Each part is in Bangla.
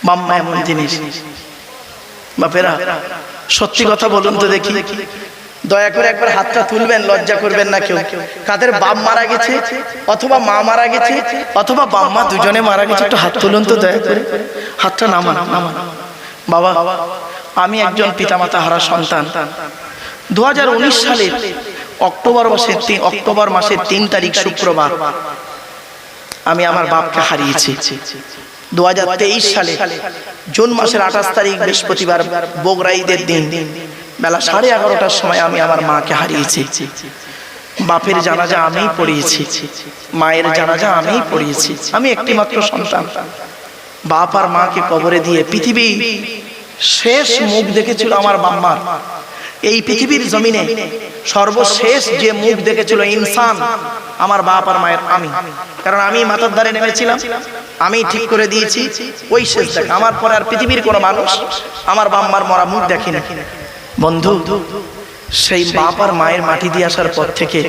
বাম্মা এমন জিনিস। বাপেরা সত্যি কথা বলুন তো দেখি, দয়া করে একবার হাতটা তুলবেন, লজ্জা করবেন না কেউ। কাদের বাপ মারা গেছে অথবা মা মারা গেছে অথবা বাম্মা দুজনে মারা গেছে, একটু হাত তুলুন তো দয়া করে। হাতটা নামান নামান। বাবা, আমি একজন পিতামাতা হারা সন্তান। 2019 সালের অক্টোবর মাসের 3 তারিখ শুক্রবার আমি আমার বাপকে হারিয়েছি। 2023 সালে জুন মাসের 28 তারিখ বৃহস্পতিবার বগুড়া ঈদের দিন বেলা 11:30টার সময় আমি আমার মাকে হারিয়েছি। বাপের জানাজা আমিই পড়িয়েছি, মায়ের জানাজা আমিই পড়িয়েছি। আমি একটি মাত্র সন্তান। বাপ আর মাকে কবরে দিয়ে পৃথিবী শেষ মুখ দেখেছিল আমার বাম্মার। এই পৃথিবীর জমিনে সর্বশেষ যে মুখ দেখেছিল ইনসান আমার বাপ আর মায়ের আমি। কারণ আমি মাথার ধারে নেমেছিলাম, আমি ঠিক করে দিয়েছি ওই শেষ দেখা। আমার পরে আর পৃথিবীর কোনো মানুষ আমার বাম্মার মরা মুখ দেখেনি। বন্ধু, সেই বাপ আর মায়ের মাটি দিয়ে আসার পর থেকে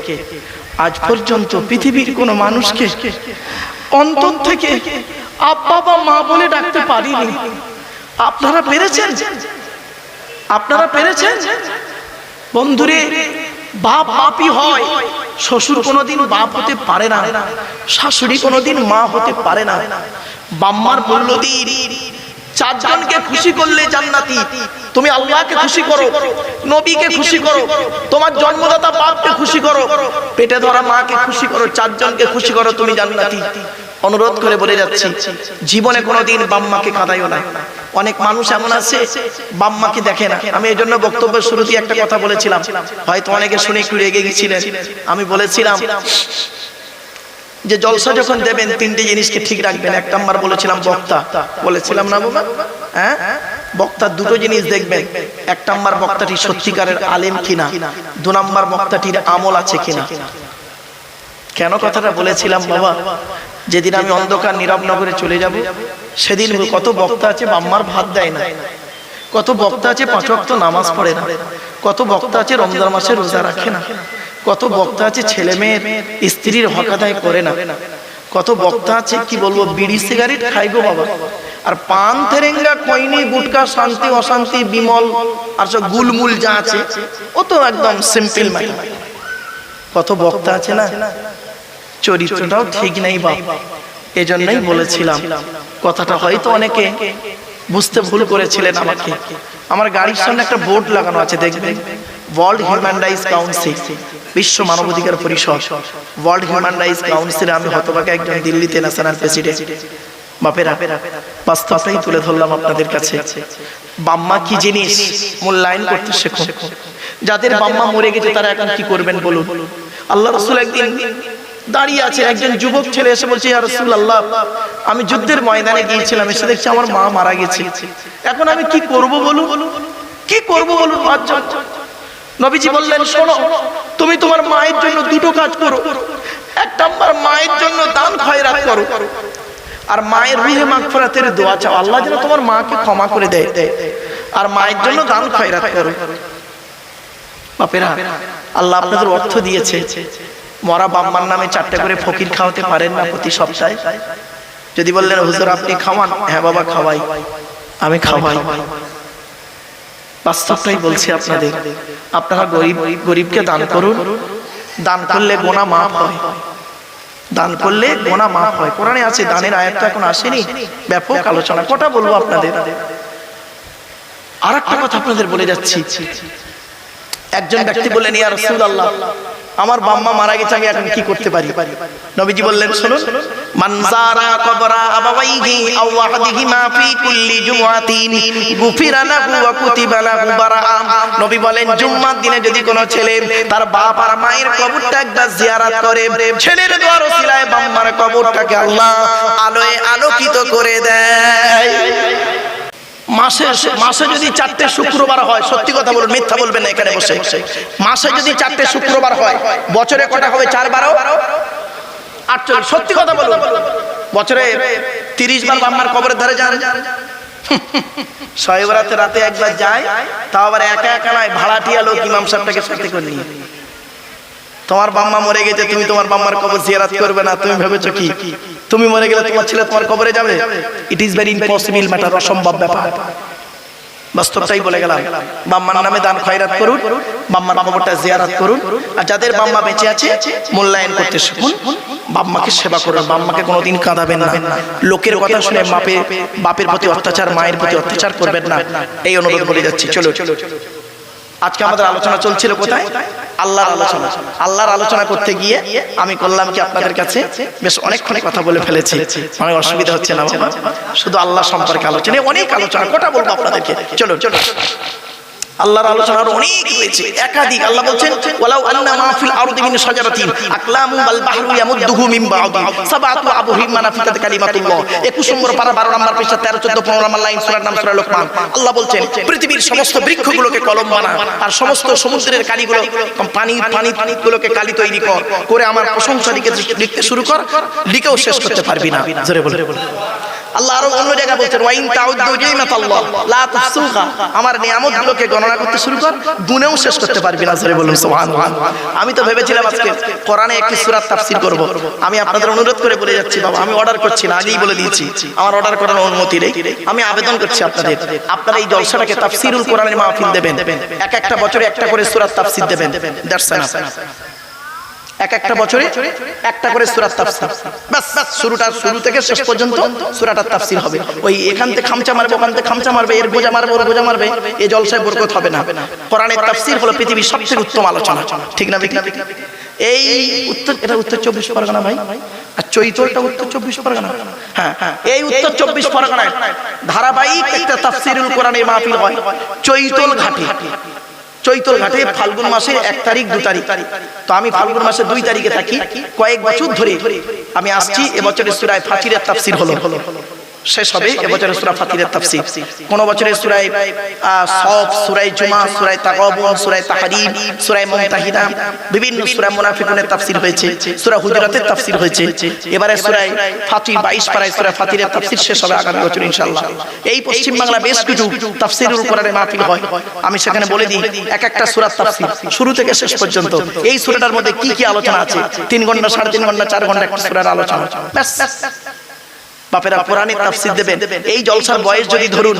আজ পর্যন্ত পৃথিবীর কোনো মানুষকে অন্তর থেকে আব্বা বা মা বলে ডাকতে পারিনি। আপনারা পেরেছেন? আপনারা পেরেছেন? বন্ধুরে, বাপ বাপই হয়, শ্বশুর কোনোদিন বাপ হতে পারে না, শাশুড়ি কোনোদিন মা হতে পারে না। বাম্মার মূল্য দিন। 4 জনকে খুশি করলে জান্নাতি। তুমি আল্লাহকে খুশি করো, নবীকে খুশি করো, তোমার জন্মদাতা বাপকে খুশি করো, পেটে ধরা মাকে খুশি করো, 4 জনকে খুশি করো, তুমি জান্নাতি। অনুরোধ করে বলে যাচ্ছি, জীবনে কোনোদিন বাম্মাকে কাঁদাইও না। অনেক মানুষ এমন আছে বাম্মাকে দেখে না। আমি এই জন্য বক্তব্যের শুরুতেই একটা কথা বলেছিলাম, হয়তো অনেকে শুনে একটু রেগে গেছিলেন। আমি বলেছিলাম যে জলসা যখন দেবেন 3টে জিনিসকে ঠিক রাখবেন। 1 নাম্বার বলেছিলাম বক্তা, বলেছিলাম না বাবা? হ্যাঁ, বক্তার 2টো জিনিস দেখবেন। 1 নাম্বার বক্তাটি সত্যিকারের আলেম কিনা, 2 নাম্বার বক্তাটির আমল আছে কিনা। কেন কথাটা বলেছিলাম বাবা? যেদিন আমি অন্ধকার নীরব নগরে চলে যাব, সেদিন কত বক্তা আছে বাম্মার ভাত দেয় না, কত বক্তা আছে 5 ওয়াক্ত নামাজ পড়ে না, কত বক্তা আছে রমজান মাসে রোজা রাখে না, কত বক্তা আছে ছেলে মেয়ের স্ত্রীর হক আদায় করে না, কত বক্তা আছে কি বলবো বিড়ি সিগারেট খাই গো বাবা। আর পান তেরেঙ্গা কইনি গুটকা শান্তি অশান্তি বিমল আর সব গুলমুল যা আছে ও তো একদম সিম্পল ম্যাটার। কত বক্তা আছে না, চরিত্রটাও ঠিক নেই বাপ। এজন্যই বলেছিলাম কথাটা, হয়তো অনেকে বুঝতে ভুল করেছিলেন আমাকে। আমার গাড়ির সামনে একটা বোর্ড লাগানো আছে, দেখবেন ওয়ার্ল্ড হিউম্যান রাইটস কাউন্সিল, বিশ্ব মানবাধিকার পরিষদ, ওয়ার্ল্ড হিউম্যান রাইটস কাউন্সিলে আমি হতভাগা একজন দিল্লিতে ন্যাশনাল প্রেসিডেন্ট। বাপেরা, বাস্তবটাই তুলে ধরলাম আপনাদের কাছে। বাম্মা কি জিনিস মূল্যায়ন করতে শেখো। যাদের বাম্মা মরে গেছে তারা এখন কি করবেন বলুন? আল্লাহ রাসূল একদিন দাঁড়িয়ে আছে, একজন যুবক ছেলে এসে বলছে, ইয়া রাসূলুল্লাহ, আমি যুদ্ধের ময়দানে গিয়েছিলাম, এসে দেখছি আমার মা মারা গেছে, এখন আমি কি করব বলুন? কি করব বলুন? নবীজি বললেন, শোনো, তুমি তোমার মায়ের জন্য 2টো কাজ করো। 1 নাম্বার, মায়ের জন্য দান খয়রাত করো, আর মায়ের রুহে মাগফিরাতের দোয়া চাও, আল্লাহ যেন তোমার মাকে ক্ষমা করে দেয়। আর মায়ের জন্য দান খয়রাত করো। বাপেরা, আল্লাহ আপনাদের অর্থ দিয়েছে, মরা বাম্মার নামে 4টে করে ফকির খাওয়াতে পারেন না প্রতি সপ্তাহে? যদি বললেন হুজুর আপনি খাওয়ান, হ্যাঁ বাবা খাওয়াই, আমি খাওয়াই। বাস্তবটাই বলছি আপনাদের, আপনারা গরিবকে দান করুন। দান করলে গুনাহ মাফ হয়, দান করলে গুনাহ মাফ হয়। কোরআনে আছে, দানের আয়াতটা এখন আসেনি, ব্যাপক আলোচনা। কটা বলবো আপনাদের? আরেকটা কথা আপনাদের বলে যাচ্ছি। একজন ব্যক্তি বললেন, ইয়া রাসূলুল্লাহ, আমার বাম্মা মারা গেছে, আমি এখন কি করতে পারি? নবীজি বললেন, শুনুন, মান যারা কবরা আবাওয়াইহি আও ওয়াহদিহিমা ফি কুল্লি জুমআতিন গুফিরা লাহু ওয়া কুতিবা লাহু বারাআ। নবী বলেন, জুম্মার দিনে যদি কোনো ছেলে তার বাপ আর মায়ের কবরটা একবার জিয়ারত করে, ছেলের দোয়ার ওসিলায় বাম্মার কবরটাকে আল্লাহ আলোয় আলোকিত করে দেয়। মাসে যদি 4টে শুক্রবার হয়, সত্যি কথা বলুন, মিথ্যা বলবেন না এখানে বসে। মাসে যদি 4টে শুক্রবার হয়, বছরে কটা হবে? 4 × 12 = 48। সত্যি কথা বলুন, বছরে 30 বার বাম্মার কবরের ধারে যান। শবে বরাতে রাতে একবার যায়, তাও আবার একা একা নয়, ভাড়াটিয়া লোক ইমাম সাহেবটাকে সাথে করে নিয়ে। তোমার বাম্মা মরে গেছে, তুমি তোমার বাম্মার কবর জিয়ারত করবে না, তুমি ভেবেছো কি তুমি মরে গেলে তোমার ছেলে তোমার কবরে যাবে? It is very impossible matter, অসম্ভব ব্যাপার। বাস্তবটাই বলে গেলাম। বাম্মার নামে দান খয়রাত করুন, বাম্মার কবরটা জিয়ারত করুন, আর যাদের বাম্মা বেঁচে আছে মূল্যায়ন করতে শিখুন, বাম্মাকে সেবা করুন, বাম্মাকে কোনোদিন কাঁদাবেন না, লোকের কথা শুনে বাপের প্রতি অত্যাচার, মায়ের প্রতি অত্যাচার করবেন না, এই অনুরোধ বলে যাচ্ছি। চলো, আজকে আমাদের আলোচনা চলছিল কোথায়? আল্লাহর আলোচনা। আল্লাহর আলোচনা করতে গিয়ে আমি করলাম কি, আপনাদের কাছে বেশ অনেকক্ষণ কথা বলে ফেলেছি, অনেক অসুবিধা হচ্ছে না বাবা? শুধু আল্লাহ সম্পর্কে আলোচনা, অনেক আলোচনা, কটা বলবো আপনাদেরকে? চলো, আল্লাহর আলোচনা আরো অনেক রয়েছে, একাধিক। আল্লাহ বলছেন ওয়ালাউ আন্না মা ফিল আরদি মিন শাজারাতিন আকলামু ওয়াল বাহরু ইয়ামুদ্দুহু মিন বা'দি সাবআতু আবহুরিম মানাফিকাত কালিমাতুল্লাহ। 21 নম্বর পারা 12 নম্বর পৃষ্ঠা 13, 14, 15 নম্বর লাইন, সূরার নাম সূরা লোকমান। আল্লাহ বলছেন পৃথিবীর সমস্ত বৃক্ষগুলোকে কলম বানা, আর সমস্ত সমুদ্রের কালিগুলো, পানিগুলোকে কালি তৈরি করে আমার প্রশংসা লিখতে শুরু কর, লিখেও শেষ করতে পারবি না। জোরে বলে। আল্লাহ আরো অন্য জায়গায় বলছেন ওয়াইন তাউদ্দু নি'মাতাল্লাহ লা তুহসুহা, আমার নিয়ামতগুলোকে গণনা করতে শুরু কর, গুনেও শেষ করতে পারবি না। জোরে বলুন সুবহানাল্লাহ। আমি তো ভেবেছিলাম আজকে কোরআনে একটি সূরার তাফসীর করব। আমি আপনাদের অনুরোধ করে বলে যাচ্ছি বাবা, আমি অর্ডার করছি না, আগেই বলে দিয়েছি আমার অর্ডার করার অনুমতি নেই। আমি আবেদন করছি আপনাদের, আপনারা এই জলসাটাকে তাফসীরুল কোরআনের মাহফিল দেবেন, একটা বছরে একটা করে সূরার তাফসীর দেবেন। That's enough. একটা বছরে একটা করে সূরার তাফসীর, বাস। শুরু থেকে শেষ পর্যন্ত সূরাটার তাফসীর হবে। ওই এখান থেকে খামচা মারবে, ওখান থেকে খামচা মারবে, এর গোজা মারবে, ওর গোজা মারবে, এই জলসায় বরকত হবে না। কোরআনের তাফসীর হলো পৃথিবীর সবচেয়ে উত্তম আলোচনা, ঠিক না? এই এটা উত্তর 24 পরগনা ভাই, আর চৈতলটা উত্তর 24 পরগনা। হ্যাঁ, এই উত্তর 24 পরগনায় ধারাবাহিক একটা তাফসীরুল কোরআনের মাহফিল হয় চৈতল ঘাটে ফাল্গুন মাসের 1 তারিখ 2 তারিখ। তো আমি ফাল্গুন মাসের 2 তারিখে থাকি, কয়েক বছর ধরে আমি আসছি। এবছরের সূরা ফাতিরের তাফসীর হলো, শেষ হবে এবছরের সূরা ফাতিরের তাফসীর। কোন বছরের সূরা সফ, সূরা জুমা, সূরা তাগাবুন, সূরা তাহরিম, সূরা মুমতাহিনা, বিভিন্ন সূরা মুনাফিকুনের তাফসীর হয়েছে, সূরা হুজুরাতের তাফসীর হয়েছে। এবারে সূরা ফাতির 22 পারায় সূরা ফাতিরের তাফসীর শেষ হবে আগামী বছর ইনশাআল্লাহ। এই পশ্চিম বাংলা বেশ কিছু তাফসীরুল কোরআনের মাহফিল হয়, আমি সেখানে বলে দিই একটা সূরার তাফসীর শুরু থেকে শেষ পর্যন্ত, এই সূরাটার মধ্যে কি কি আলোচনা আছে। 3 ঘন্টা, 3.5 ঘন্টা, 4 ঘন্টা একটা সূরার আলোচনা, ব্যাস। বাপেরা কোরআনের তাফসীর দেবেন। এই জলসার বয়স যদি ধরুন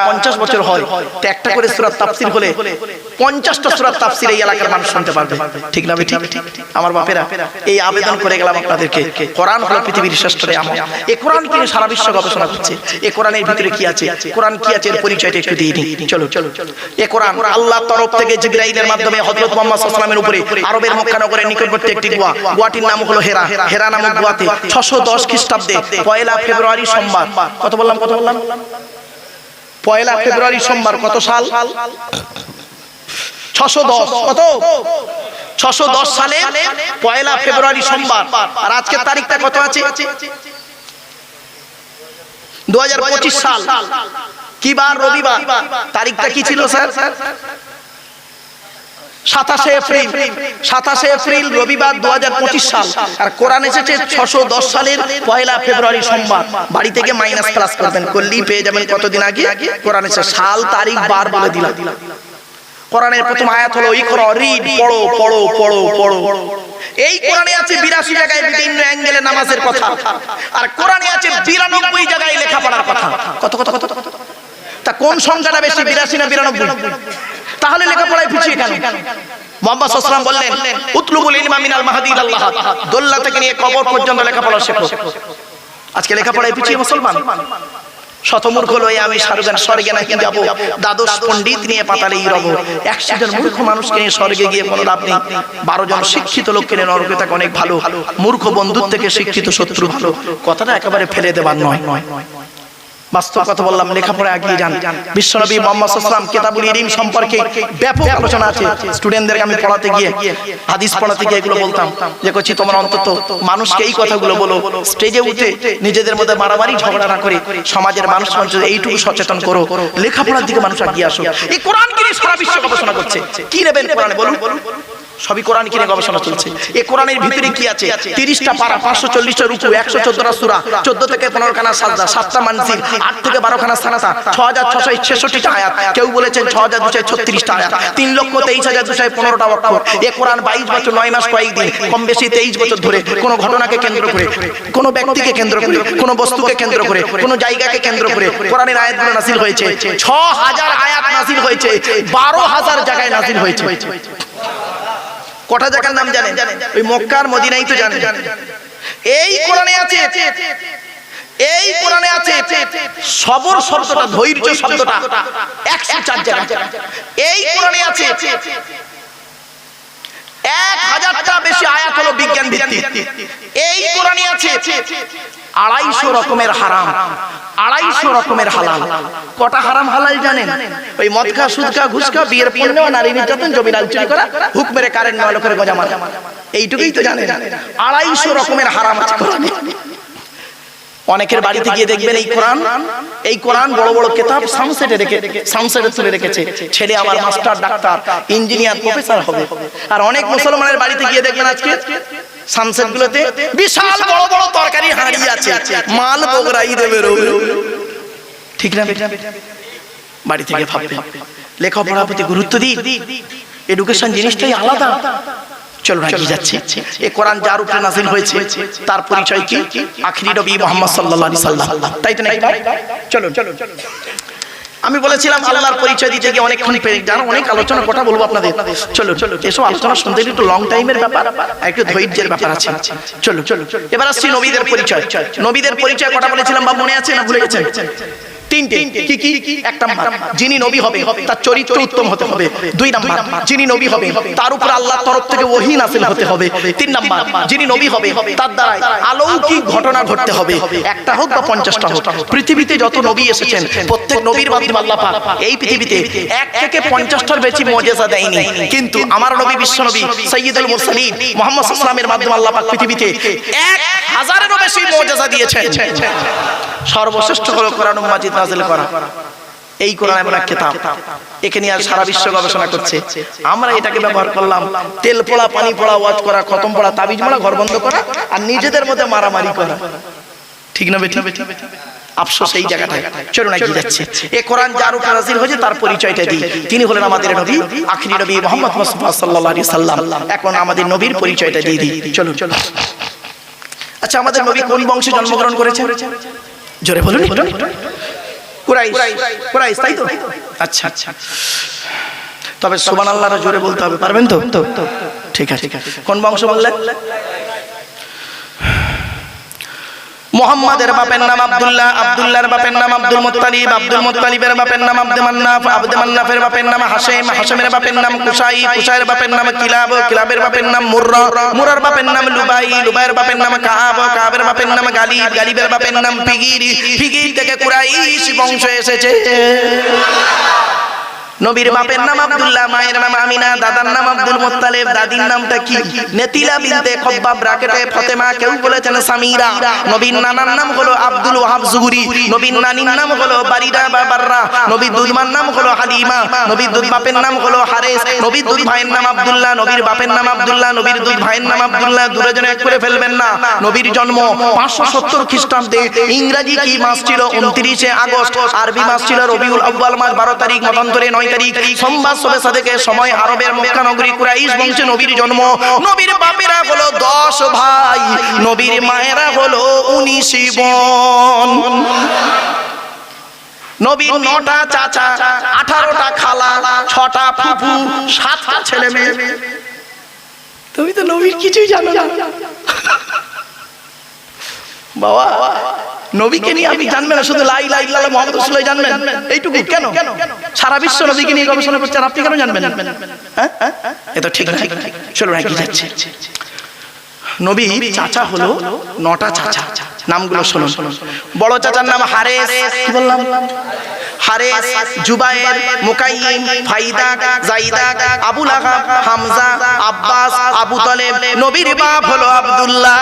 50 বছর হয়, তো একটা করে সূরার তাফসীর হলে 50টা সূরার তাফসীর এই এলাকার মানুষ শুনতে পারবে, ঠিক না? ঠিক আমার বাপেরা, এই আবেদন করে গেলাম আপনাদেরকে। কোরআন হলো পৃথিবীর শ্রেষ্ঠ নিয়ামত। এই কোরআন নিয়ে সারা বিশ্ব গবেষণা করছে, এই কোরআনের ভিতরে কি আছে, কোরআন কি আছে, এর পরিচয়টা একটু দিয়ে দিই। চলো। এই কোরআন আল্লাহর তরফ থেকে জিবরাইলের মাধ্যমে হযরত মুহাম্মদ সাল্লাল্লাহু আলাইহি ওয়াসাল্লামের উপরে আরবের মক্কা নগরের নিকটবর্তী একটি গুয়াটির নাম হলো হেরা নামক গুয়াতে 610 খ্রিস্টাব্দে 1 ফেব্রুয়ারি সোমবার, কত বললাম 1 ফেব্রুয়ারি সোমবার, কত সাল? 610। কত? 610 সালে 1 ফেব্রুয়ারি সোমবার। আর আজকের তারিখটা কত আছে? 2025 সাল। কি বার? রবিবার। তারিখটা কি ছিল স্যার? 27 এপ্রিল রবিবার 2025 সাল। আর কোরআন এসেছে 610 সালের 1 ফেব্রুয়ারি সোমবার। বাড়ি থেকে মাইনাস প্লাস করবেন, করলেই পেয়ে যাবেন কতদিন আগে কোরআন এসেছে, সাল তারিখ বার বলে দিলাম। কোরআনের প্রথম আয়াত হলো ইকরা, রিড, পড়ো। এই কোরআনে আছে 82 জায়গায় বিভিন্ন অ্যাঙ্গেলে নামাজের কথা, আর কোরআনে আছে 92 জায়গায় লেখাপড়ার কথা। কত? তা কোন সংখ্যাটা বেশি, 82 না 92? তাহলে লেখাপড়ায় পিছিয়ে কেন? মুহাম্মদ সাল্লাল্লাহু আলাইহি ওয়াসাল্লাম বললেন উতলুবুল ইলমা মিনাল মাহদি ইলাল লাহাদ, দোল্লা থেকে নিয়ে কবর পর্যন্ত লেখাপড়া শেখো। আজকে লেখাপড়ায় পিছিয়ে মুসলমান। শতমূর্খ লয়ে আমি স্বর্গে নাকি যাব, দ্বাদশ পণ্ডিত নিয়ে পাতালেই রব। 100 জন মূর্খ মানুষকে নিয়ে স্বর্গে গিয়ে কোনো লাভ নেই, 12 জন শিক্ষিত লোককে নিয়ে নরকে থাকা অনেক ভালো। মূর্খ বন্ধুর থেকে শিক্ষিত শত্রু ভালো, কথাটা একেবারে ফেলে দেবার নয়। বাস্তব কথা বললাম, লেখাপড়া এগিয়ে যান। বিশ্বনবী মুহাম্মদ সাল্লাল্লাহু আলাইহি ওয়াসাল্লাম কিতাবুল ইলম সম্পর্কে ব্যাপক আলোচনা আছে। স্টুডেন্টদেরকে আমি পড়াতে গিয়ে, হাদিস পড়াতে গিয়ে এগুলো বলতাম যে কচ্ছি তোমরা অন্তত মানুষকে এই কথাগুলো বলো, স্টেজে উঠে নিজেদের মধ্যে মারামারি ঝগড়া না করে সমাজের মানুষ এইটুকু সচেতন করো, লেখাপড়ার দিকে মানুষ এগিয়ে আসো। এই কোরআনকে নিয়ে সারা বিশ্ব গবেষণা করছে। কি নেবেন কোরআনে বলুন? সবই কোরআন কিনে গবেষণা চলছে। এই কোরআনের ভিতরে কি আছে? 30টা পারা, 540টা রুকু, 114টা সূরা, 14 থেকে 15 খানা সাজদা, 7টা মানজিল, 8 থেকে 12 খানা সানাতা, 6666টা আয়াত, কেউ বলেছেন 6236টা আয়াত, 3,23,215টা অক্ষর। এই কোরআন 22 বছর 9 মাস কয়েকদিন, কম বেশি 23 বছর ধরে কোন ঘটনাকে কেন্দ্র করে, কোন ব্যক্তিকে কেন্দ্র করে, কোন বস্তুকে কেন্দ্র করে, কোন জায়গাকে কেন্দ্র করে কোরআনের আয়াতগুলো নাযিল হয়েছে। 6000 আয়াত নাযিল হয়েছে, 12000 জায়গায় নাযিল হয়েছে। কটা জায়গার নাম জানেন? ওই মক্কা আর মদিনাই তো জানেন। এই কোরআনে আছে, এই কোরআনে আছে সবর শব্দটা, ধৈর্য শব্দটা 104 জায়গা। এই কোরআনে আছে 1000টা বেশি আয়াত হলো বিজ্ঞান ভিত্তিক। এই কোরআনে আছে 250 রকমের হারাম, 250 রকমের হালাল। কটা হারাম হালাল জানেন? ওই মদ খা, সুদ খা, ঘুষ খা, বিয়ের পণ নেওয়া, নারী নির্যাতন, জমি লাল চুরি করা, হুক মেরে কারেন্ট নেওয়া, লোকের গজা মারা, এইটুকুই তো জানেন। 250 রকমের হারাম আছে কোরআনে। অনেকের বাড়িতে গিয়ে দেখবেন এই কোরআন বড় বড় কিতাব সামসেটে তুলে রেখেছে। ছেলে আমার মাস্টার, ডাক্তার, ইঞ্জিনিয়ার, প্রফেসর হবে। আর অনেক মুসলমানের বাড়িতে গিয়ে দেখবেন আজকে সানসেট গুলোতে বিশাল বড় বড় তরকারি হাঁড়ি আছে, মাল বগরাই দেবে। ঠিক না? বাড়ি থেকে ভাববে লেখাপড়ার প্রতি গুরুত্ব দিই, এডুকেশন জিনিসটাই আলাদা। চলো রাখি যাচ্ছে। এই কোরআন যার উপরে নাযিল হয়েছে তার পরিচয় কি? আখিরি নবী মুহাম্মদ সাল্লাল্লাহু আলাইহি সাল্লাম, তাই তো নাকি? চলো আমি বলেছিলাম আল্লাহর পরিচয় দিতে গিয়ে অনেকক্ষণ জানো, অনেক আলোচনা কথা বলবো আপনাদের। চলো এসব আলোচনা শুনতে একটু লং টাইমের ব্যাপার, একটু ধৈর্যের ব্যাপার আছে। চলো এবার আসছি নবীদের পরিচয়। নবীদের পরিচয় কথা বলেছিলাম, বা মনে আছে না ভুলে গেছেন? 3টে। কি? 1 নাম্বার, যিনি নবী হবে তার চরিত্র উত্তম হতে হবে। 2 নাম্বার, যিনি নবী হবে তার উপর আল্লাহর তরফ থেকে ওহী নাযিল হতে হবে। 3 নাম্বার, যিনি নবী হবে তার দ্বারা অলৌকিক ঘটনা ঘটতে হবে, একটা হোক বা 50টা হোক। পৃথিবীতে যত নবী এসেছেন প্রত্যেক নবীর মাধ্যমে আল্লাহ পাক এই পৃথিবীতে 1 থেকে 50টার বেশি মুজিজা দেয়নি, কিন্তু আমার নবী বিশ্ব নবী সাইয়্যিদুল মুরসালিন মুহাম্মদ সাল্লাল্লাহু আলাইহি ওয়াসাল্লামের মাধ্যমে আল্লাহ পাক পৃথিবীতে 1000এরও বেশি মুজিজা দিয়েছেন। সর্বশ্রেষ্ঠ হলো কোরআন মাজিদ নাযিল করা। এই কোরআন এমন এক কিতাব, একে নিয়ে সারা বিশ্ব গবেষণা করছে। আমরা এটাকে ব্যবহার করলাম তেল পোড়া, পানি পোড়া, ওয়াজ করা, খতম পড়া, তাবিজ মারা, ঘর বন্ধ করা, আর নিজেদের মধ্যে মারামারি করা। ঠিক না বেঠিক? আফসোস এই জায়গাটায়। চলো না কি যাচ্ছে। এই কোরআন যার উপর নাযিল হয়েছে তার পরিচয়টা দিই। তিনি হলেন আমাদের নবী, আখিরি নবী মুহাম্মদ মুস্তাফা সাল্লাল্লাহু আলাইহি সাল্লাম। এখন আমাদের নবীর পরিচয়টা দিয়ে দিই। চলো। আচ্ছা, আমাদের নবী কোন বংশে জন্মগ্রহণ করেছেন? জোরে বলুন। কুরাইশ, তাই তো? আচ্ছা। তবে সুবহানাল্লাহর জোরে বলতে হবে, পারবেন তো? ঠিক আছে। কোন বংশ বললেন? মুহাম্মাদের বাপের নাম আব্দুল্লাহ, আব্দুল্লাহর বাপের নাম আব্দুল মুত্তালিব, আব্দুল মুত্তালিবের বাপের নাম আব্দে মান্নাফ, আব্দে মান্নাফের বাপের নাম হাশিম, হাশিমের বাপের নাম কুসাই, কুসাইয়ের বাপের নাম কিলাব, কিলাবের বাপের নাম মুররা, মুররার বাপের নাম লুবাই, লুবাইয়ের বাপের নাম কাব, কাবের বাপের নাম গালিব, গালিবের বাপের নাম ফিগির, ফিগির থেকে কুরাইশ বংশ এসেছে। নবীর বাপের নাম আব্দুল্লাহ, মায়ের নাম আমিনা, দাদার নাম আব্দুল মুত্তালিব, দাদির নামটা কি? নেতিলা বিনতে খব্বাব ব্রাকেটে ফাতেমা, কেউ বলেছেন সামিরা। নবীর নানার নাম হলো আব্দুল ওয়াহাব জুহরি, নবীর নানির নাম হলো বারিদা বা বাররা, নবীর দুধমার নাম হলো হালিমা, নবীর দুধ বাপের নাম হলো হারেস, নবীর দুধ ভাইয়ের নাম আব্দুল্লাহ, নবীর বাপের নাম আব্দুল্লাহ, নবীর দুধ ভাইয়ের নাম আব্দুল্লাহ। দূরে যেন এক করে ফেলবেন না। নবীর জন্ম 570 খ্রিস্টাব্দে। ইংরেজি কি মাস ছিল? 29 আগস্ট। আরবি মাস ছিল রবিউল আউয়াল মাস 12 তারিখ, মতান্তরে 9 তারিখ, সোমবার শবে সাদেকের সময় আরবের মক্কা নগরী কুরাইশ বংশে নবীর জন্ম। নবীর বাপেরা হলো 10 ভাই, নবীর মায়েরা হলো 19 বোন। নবীর 9টা চাচা, 18টা খালা, 6টা ফুফু, 7টা ছেলে মেয়ে। তুমি তো নবীর কিছুই জানো না বাবা। নবীকে নিয়ে আপনি জানবেন না, শুধু লা ইলাহা ইল্লাল্লাহ মুহাম্মাদুর রাসূলুল্লাহ জানবেন, এইটুকু কেন? সারা বিশ্ব নবীকে নিয়ে গবেষণা করছে, আর আপনি কেন জানবেন? হ্যাঁ, এটা ঠিক না। চলো রাখি যাচ্ছে। নবীর চাচা হলো 9টা চাচা, নামগুলো শুনুন। বড় চাচার নাম হারেস, কি বললাম? হারেস, জুবায়ের, মুকাইয়িম, ফাইদা, জাইদা, আবু লাহাব, হামজা, আব্বাস, আবু তালেব। নবীর বাপ হলো আব্দুল্লাহ।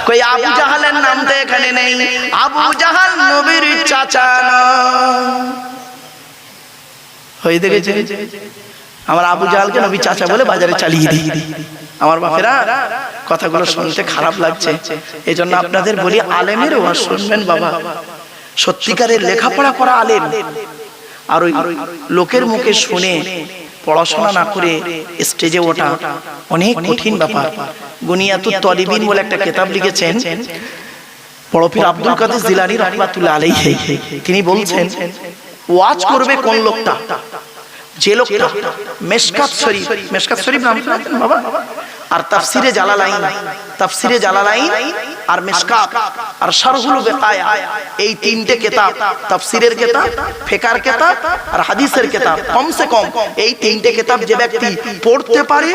কই আবু জাহালের নাম তো এখানে নেই। আবু জাহাল নবীর চাচা না। হই দেখেছে আমার আবু জাহালকে নবী চাচা বলে বাজারে চালিয়ে দিই। আমার বাপেরা কথাগুলো শুনতে খারাপ লাগছে, এজন্য আপনাদের বলি আলেমের ওয়াজ শুনবেন বাবা, সত্যিকারের লেখাপড়া করা আলেম। আর ওই লোকের মুখে শুনে পড়াশোনা না করে স্টেজে ওঠা অনেক কঠিন ব্যাপার। গুনিয়াতুত তলিবিন বলে একটা কিতাব লিখেছেন বড় পীর আব্দুল কাদের জিলানী রাহমাতুল্লাহ আলাইহি। তিনি বলছেন ওয়াজ করবে কোন লোকটা, যে লোকটা মেশকাত শরীফ নাম শুনেছেন বাবা, আর তাফসিরে জালালাইন আর মেশকাত আর শারহুল বিকায়া, এই তিনটে কিতাব, তাফসিরের কিতাব, ফিকহের কিতাব আর হাদিসের কিতাব, কমসে কম এই তিনটে কিতাব যে ব্যক্তি পড়তে পারে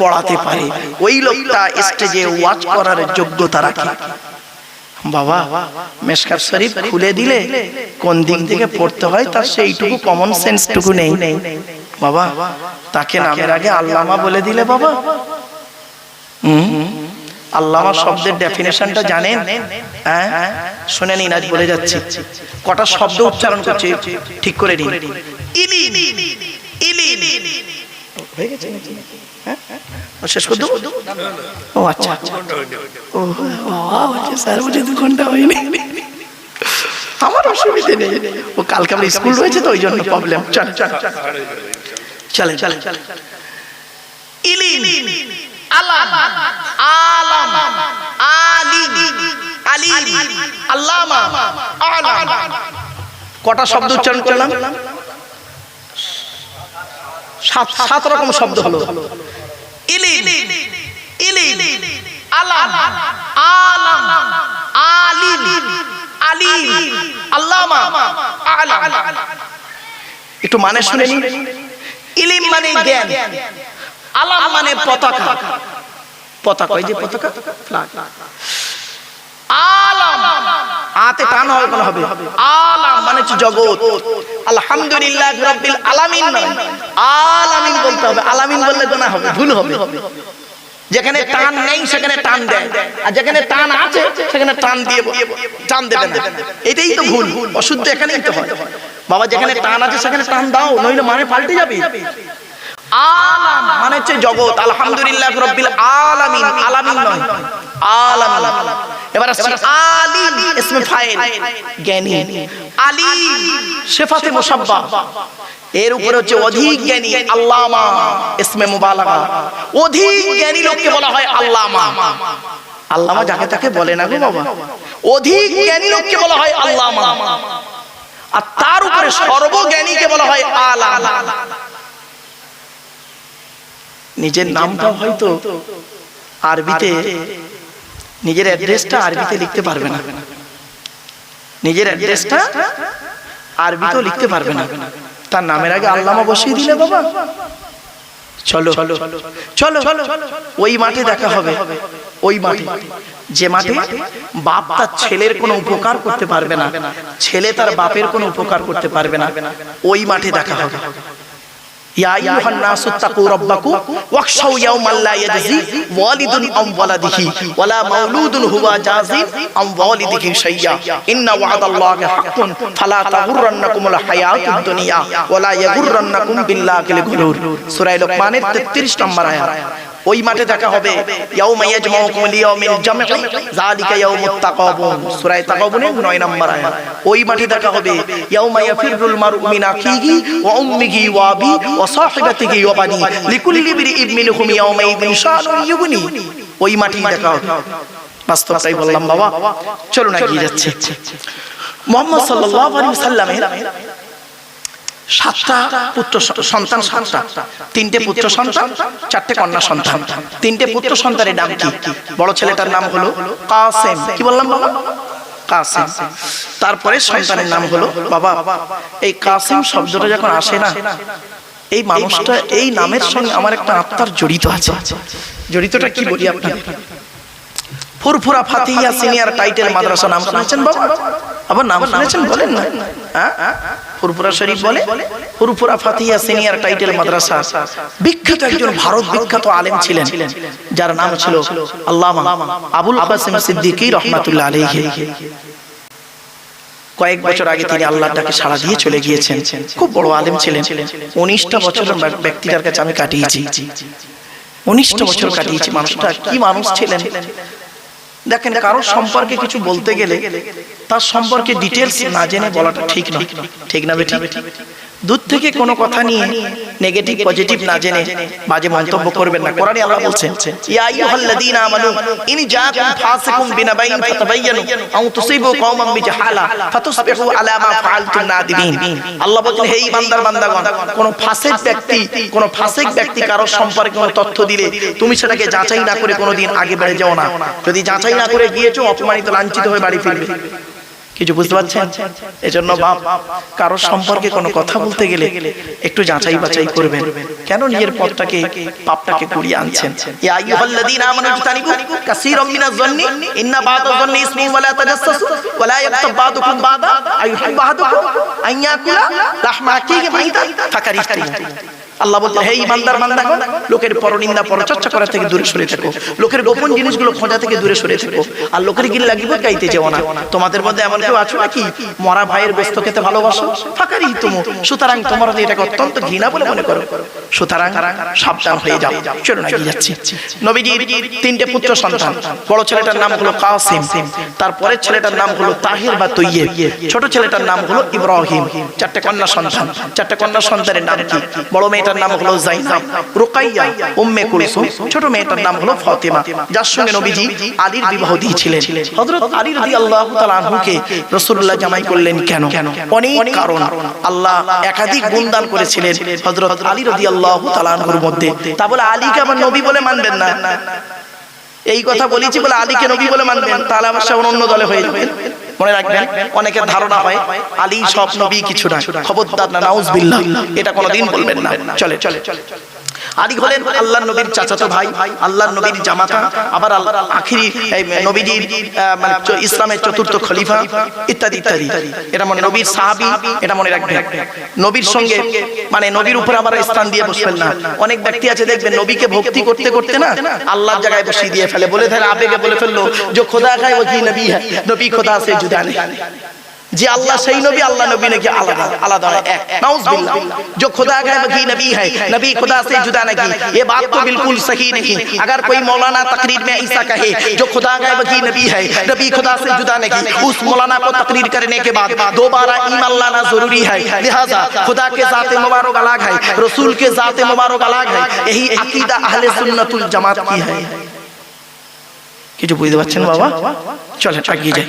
পড়াতে পারে ওই লোকটা স্টেজে ওয়াজ করার যোগ্যতা রাখে। বাবা মেশকাত শরীফ খুলে দিলে কোন দিক থেকে পড়তে হয় তার সেইটুকু কমন সেন্স টুকু নেই বাবা। তাকে নামের আগে আল্লামা বলে দিলে বাবা, আল্লামা শব্দের ডেফিনেশনটা জানেন? হ্যাঁ শুনে নিন, আজ বলে যাচ্ছি। কটা শব্দ উচ্চারণ করছে ঠিক করে নিন। হয়ে গেছে নাকি? শেষ করে দেবো? ও আচ্ছা, স্যার বলছে 2 ঘন্টা হয়নি। আমার অসুবিধে নেই, ও কালকে আমার স্কুল রয়েছে তো ওই জন্য প্রবলেম। চলে কটা শব্দ উচ্চারণ করলাম? 7 রকম শব্দ হলো। একটু মানে শুনে নিন। ইলিম মানে জ্ঞান, আলাম মানে পতাকা, ওই যে পতাকা, আলাম আতে টান হবে কোন হবে, আলাম মানে জগৎ। আলহামদুলিল্লাহ রাব্বিল আলামিন নয়, আলামিন বলতে হবে। আলামিন বললে গুনাহ হবে, ভুল হবে। যেখানে টান নেই সেখানে টান দেয়, আর যেখানে টান আছে সেখানে টান দেবে না, এটাই তো ভুল, অশুদ্ধ এখানেই তো হয় বাবা। যেখানে টান আছে সেখানে টান দাও, নইলে মানে পাল্টে যাবে। আলাম মানে হচ্ছে জগৎ। আলহামদুলিল্লাহ রাব্বিল আলামিন, আলামিন নয়, আলামিন। এবার আসছে আলিম, ইসমে ফাইল, জ্ঞানী। আলিম সিফাতে মুশাব্বাহ, এর উপরে হচ্ছে অধিক জ্ঞানী। আল্লামা ইসমে মুবালাগা, অধিক জ্ঞানী লোককে বলা হয় আল্লামা। আল্লামা যাকে তাকে বলে না গো বাবা, অধিক জ্ঞানী লোককে বলা হয় আল্লামা। আর তার উপরে সর্বজ্ঞানীকে বলা হয় আলাম। নিজের নামটা হয়তো আরবিতে, নিজের অ্যাড্রেসটা আরবিতে লিখতে পারবে না, নিজের অ্যাড্রেসটা আরবিতেও লিখতে পারবে না, তার নামের আগে আল্লামা বসিয়ে দিলে বাবা চলো ওই মাঠে দেখা হবে। ওই মাঠে, যে মাঠে বাপ তার ছেলের কোনো উপকার করতে পারবে না, ছেলে তার বাপের কোনো উপকার করতে পারবে না, ওই মাঠে দেখা হবে। ইয়া আইয়ুহান নাসু তাকু রাব্বাকুম ওয়াখশাউ ইয়াওমান লা ইয়াজজি ওয়ালিদুন আম ওয়ালাদিহি ওয়ালা মাউলুদুন হুয়া জাযিন আম ওয়ালিদিহি শাইয়্যা ইন্না ওয়া'দাল্লাহি হাক্কুন ফালা তাগুররান্নাকুমুল হায়াতুদ দুনিয়া ওয়ালা ইয়াগুররান্নাকুম বিল্লাহিল গুরুর। সূরা লোকমানের 33 নম্বর আয়াত। ওই মাঠে দেখা হবে ইয়াউমা ইয়াজমাউকুম লিয়াউমিল জামঈ যালিকা ইয়াউমুত তাকাবুন, সূরা তাকাবুনের 9 নম্বর আয়াত। ওই মাঠে দেখা হবে ইয়াউমা ইয়াফিরুল মারউ মিন আখিহি ওয়া উম্মিহি ওয়া আবি ওয়া সাহিবাতিহি ওয়া বানি লিকুল্লি ইমরিইন মিনহুম ইয়াউমাইযিন শানুন ইউগনি। ওই মাঠেই দেখা হবে। বাস্তবটাই বললাম বাবা, চলুন এগিয়ে যাচ্ছে। মুহাম্মদ সাল্লাল্লাহু আলাইহি ওয়াসাল্লামের 7টা পুত্র সন্তান, 7টা, 3টে পুত্র সন্তান, 4টে কন্যা সন্তান। 3টে পুত্র সন্তানের নাম কি? বড় ছেলেটার নাম হলো কাসেম। কি বললাম বাবা? কাসেম। তারপরে সন্তানের নাম হলো বাবা, এই কাসেম শব্দটা যখন আসে না, এই মানুষটা, এই নামের সঙ্গে আমার একটা আত্মার জড়িত আছে। জড়িতটা কি বলি আপনাদের? ফুরফুরা ফাতিহা সিনিয়র টাইটেল মাদ্রাসা নাম শুনেছেন বাবা? আবার নাম শুনেছেন বলেন না? হ্যাঁ, ফুরফুরা শরীফ বলে ফুরফুরা ফাতিহা সিনিয়র টাইটেল মাদ্রাসা। বিখ্যাত একজন ভারত বিখ্যাত আলেম ছিলেন, যার নাম ছিল আল্লামা আবুল কাসেম সিদ্দিকী রাহমাতুল্লাহ আলাইহি। কয়েক বছর আগে তিনি আল্লাহর ডাকে সাড়া দিয়ে চলে গিয়েছেন। খুব বড় আলেম ছিলেন। 19টা বছরের ব্যক্তিটার কাছে আমি কাটিয়েছি, 19টা বছর কাটিয়েছি। মানুষটা কি মানুষ ছিলেন দেখেন, কারোর সম্পর্কে কিছু বলতে গেলে তার সম্পর্কে ডিটেলস না জেনে বলাটা ঠিক নয়, ঠিক না বেটি? দূর থেকে কোনো কথা নিয়ে নেগেটিভ পজিটিভ না জেনে বাজে মন্তব্য করবেন না। কোরআনে আল্লাহ বলছেন, ইয়া আইয়ুহাল্লাযীনা আমানু ইন জাআকুম ফাসিকুম বিনাবাইন ফাতাবায়ানু আও তুসিবু কওমান বিজাহালা ফাতুসবিহু আলা মা ফাআলতুম নাদিমিন। আল্লাহ বলেন, হে ঈমানদার বান্দাগণ, কোন ফাসিক ব্যক্তি কারোর সম্পর্কে কোনো তথ্য দিলে তুমি সেটাকে যাচাই না করে কোনোদিন আগে বেড়ে যাও না। যদি যাচাই না করে গিয়েছো, অপমানিত লাঞ্ছিত হয়ে বাড়ি ফিরবে। কিছু বুঝতে পারছেন? এজন্য বাপ, কারোর সম্পর্কে কোনো কথা বলতে গেলে একটু যাচাই বাছাই করবেন। কেন নিজের পথটাকে পাপটাকে কুড়িয়ে আনছেন? ইয়া আইয়ুহাল্লাযীনা আমানু ইজতানিবু কাসীরাম মিনাজ যন্নি ইন্না বা'দাজ যন্নি ইসমুন ওয়া লা তাজাসসাসু ওয়া লা ইয়াগতাব বা'দুকুম বা'দা আইয়ুহিব্বু আহাদুকুম আন ইয়াকুলা লাহমা আখিহি মাইতান ফাকারিহতুম। আল্লাহ বলতেন, হে ইমানদার বান্দাগণ, লোকের পরনিন্দা পরচর্চা করা থেকে দূরে সরে থাকো, লোকের গোপন জিনিসগুলো খোঁজা থেকে দূরে সরে থাকো, আর লোকের গিল লাগিব গাইতে যেও না। তোমাদের মধ্যে এমন কেউ আছো নাকি মরা ভাইয়ের গোশত খেতে ভালোবাসো? ফাকারিহতুম, সুতরাং তোমরা এটাকে অত্যন্ত ঘৃণা বলে মনে করো, সুতরাং সাবধান হয়ে যাও। চলুন এগিয়ে যাচ্ছি। নবীজির 3টে পুত্র সন্তান। বড় ছেলেটার নাম হলো কাসিম, তারপরের ছেলেটার নাম হলো তাহির বা তৈয়ব, ছোট ছেলেটার নাম হলো ইব্রাহিম। 4টে কন্যা সন্তান। 4টে কন্যা সন্তানের নাম কি? বড় মেয়েটার নাম হলো যায়েনাব, রুকাইয়া, উম্মে কুলসুম। ছোট মেয়েটার নাম হলো ফাতিমা, যার সঙ্গে নবীজি আলীর বিবাহ দিয়েছিলেন। হযরত আলী রাদিয়াল্লাহু তাআলা আনহুকে রাসূলুল্লাহ জামাই করলেন কেন? অনেক কারণ। আল্লাহ একাধিক গুণ দান করেছিলেন হযরত আলী রাদিয়াল্লাহু তাআলা আনহুর মধ্যে। তা বলে আলীকে আমার নবী বলে মানবেন না? এই কথা বলেছি বলে আলীকে নবী বলে মানবেন, তাহলে আবার সে অন্য দলে হয়ে যাবেন। মনে রাখবেন, অনেকের ধারণা হয় আলী সব নবী কিছু না। খবরদার না, নাউজুবিল্লাহ, এটা কোনোদিন বলবেন না। চলে আলী হলেন আল্লাহর নবীর চাচাতো ভাই, আল্লাহর নবীর জামাতা, আবার আখিরি নবীজির মানে ইসলামের চতুর্থ খলিফা, ইত্যাদি ইত্যাদি। এটা মনে নবীর সাহাবী, এটা মনে রাখবেন। নবীর সঙ্গে মানে নবীর উপর আবার স্থান দিয়ে বসবেন না। অনেক ব্যক্তি আছে দেখবেন, নবীকে ভক্তি করতে করতে না আল্লাহর জায়গায় বসিয়ে দিয়ে ফেলে, বলে ফেলে, আবেগে বলে ফেললো যে খোদা है वही नबी है, নবী খোদা से जुदा नहीं। যে আল্লাহ সেই নবী, আল্লাহ নবী নাকি আলাদা আলাদা এক। नाउज़ुबिल्लाह, जो खुदा है वही नबी है, नबी खुदा से जुदा नहीं। ये बात तो बिल्कुल सही नहीं। अगर कोई मौलाना तकरीर में ऐसा कहे जो खुदा है वही नबी है, नबी खुदा से जुदा नहीं, उस मौलाना को तकरीर करने के बाद दोबारा ईमान लाना जरूरी है। लिहाजा खुदा के जाते मुबारक अलग है, रसूल के जाते मुबारक अलग है। यही अकीदा अहले सुन्नतुल जमात की है। কিছু বুঝতে পারছেন বাবা? চলেন এগিয়ে যাই।